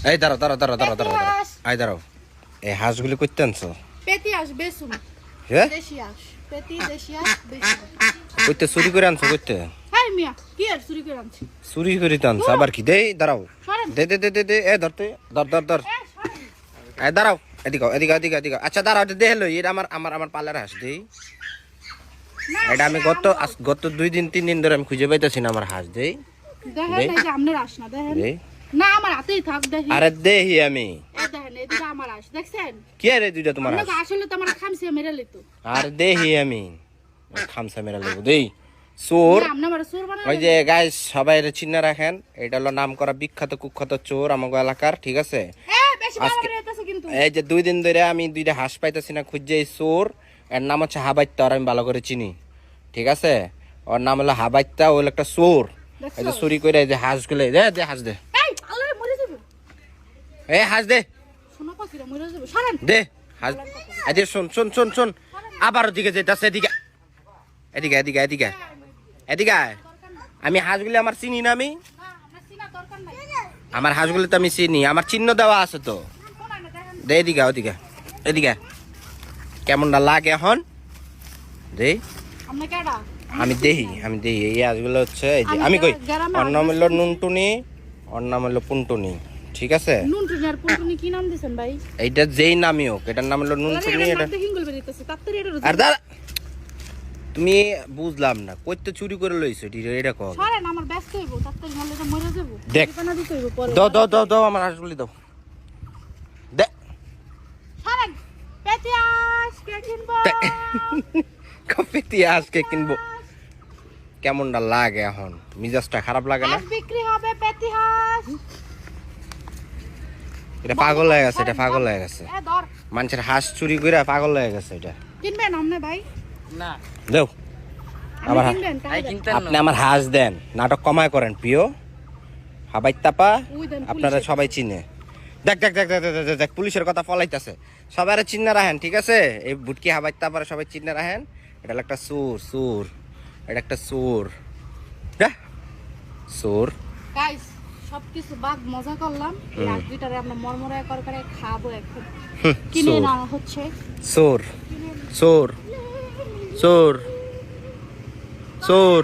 এই দাঁড়াও দাঁড়াও দাঁড়াও দাঁড়াও দাঁড়াও আই দাঁড়াও, এই হাঁসগুলি করতে আনছো? পেটি হাঁস বেসুন, হ্যাঁ দেশি হাঁস, পেটি দেশি হাঁস বেসুন। করতে চুরি করে আনছো করতে? হাই মিয়া, কি আর চুরি করে আনছি? চুরি করে তো আনছো আবার কি? দেই দাঁড়াও, সরেন। দে দে দে দে দে, এ ধরতে ধর ধর ধর, এই দাঁড়াও, এদিকে এদিকে এদিকে এদিকে, আচ্ছা দাঁড়াও, এটা দেখলো, এটা আমার আমার আমার পালের হাঁস দেই। এটা আমি গত 2 দিন 3 দিন ধরে আমি খুঁজে পাইতেছি না আমার হাঁস দেই। দেখেন এই যে আপনার হাঁস না, দেখেন দেই না, আমার হাতেই থাক, দেখেন। আরে দেহি আমি, এই দেখেন এই দুটো আমার হাঁস, দেখছেন? কি আরে দুইটা তোমার হাঁস? আপনাকে আসলে তো আমার খামসে মেরে লিতো। আর দেহি আমি খামসা মেরা লেবু দেই চোর। আপনি আমার চোর বানালেন। ওই যে গাইস সবাই চিন্না রাখেন, এটা হলো নাম করা বিখ্যাত কুখ্যাত চোর আমাগো এলাকার, ঠিক আছে? বেশি বাড়াবাড়ি হইতাছে কিন্তু। এই যে 2 দিন ধরে আমি 2টা হাঁস পাইতেছি না খুঁজে, এই চোর, এর নাম হচ্ছে হাবাইত্তা, আর আমি ভালো করে চিনি, ঠিক আছে? ওর নাম হলো হাবাইত্তা, ও হলো একটা চোর। এই যে চুরি করে এই যে হাঁসগুলো, দে দে হাঁস দে, এই আল্লাহ মরে যাবে। এই হাঁস দে শোনো কইরা মরে যাবে, সরেন। দে হাঁস। এদিকে শোন শোন শোন শোন, আবার ওদিকে যেতেছে, এদিকে এদিকে এদিকে এদিকে এদিকে আয়। আমি হাঁসগুলি আমার চিনি না, আমি না আমরা সিনা দরকার নাই। আমার হাঁসগুলি তো আমি চিনি, আমার চিহ্ন দেওয়া আছে তো। শোনান না, দেখেন দে এদিকে ওদিকে এদিকে, কেমনটা লাগে এখন দে। আপনি কেডা? আমি দেহি এই হাঁসগুলো হচ্ছে, এই যে আমি কই, ওর নাম হলো নুনটুনি, ওর নাম হলো পুনটুনি, ঠিক আছে? নুনটুনি আর পুনটুনি কি নাম দিছেন ভাই? এইটা যেই নামই হোক, এটার নাম হলো নুনটুনি। এটা হিঙ্গল বেরিতেছে, তাড়াতাড়ি এটা আর দাদা তুমি বুঝলাম না, কইতে চুরি করে লইছো এটা কও। সরেন, আমার ব্যস্ত হইব, তাড়াতাড়ি নালে তো মরে যাবো। দেখ। ঠিকানা দিতে হইব পরে। দাও দাও দাও দাও আমার হাঁসগুলি দাও, দে সরেন। পেটিয়াস কে কিনবো? কপিতি আজকে কিনবো। কেমনটা লাগে এখন? মিজাজটা খারাপ লাগে না? হাঁস বিক্রি হবে, পেটি হাঁস। এটা পাগল হয়ে গেছে, এটা পাগল হয়ে গেছে। এ ধর। মানুষের হাঁস চুরি করে পাগল হয়ে গেছে এটা। কিনবেন আপনি ভাই? না দাও আমার আপনি কিনবেন তাই? আপনি আমার হাঁস দেন, নাটক কমায় করেন প্রিয় হাবাই তাপা, ওই দেন, আপনারা পুলিশের। সবাই চিনে। দেখ দেখ দেখ দেখ দেখ, দেখ, দেখ, পুলিশের কথা ফলাইতেছে, সবাই চিন্না রাখেন, ঠিক আছে? এই বুটকি হাবাই তাপারে সবাই চিন্না রাখেন। এটা হলো একটা সুর সুর, এটা একটা সুর, সুর। গাইস সবকিছু বাদ মজা করলাম, এই আজ দুইটারে আমরা মরমরে করে খাবো এখন। কিনে সুর না হচ্ছে সুর সুর সুর সুর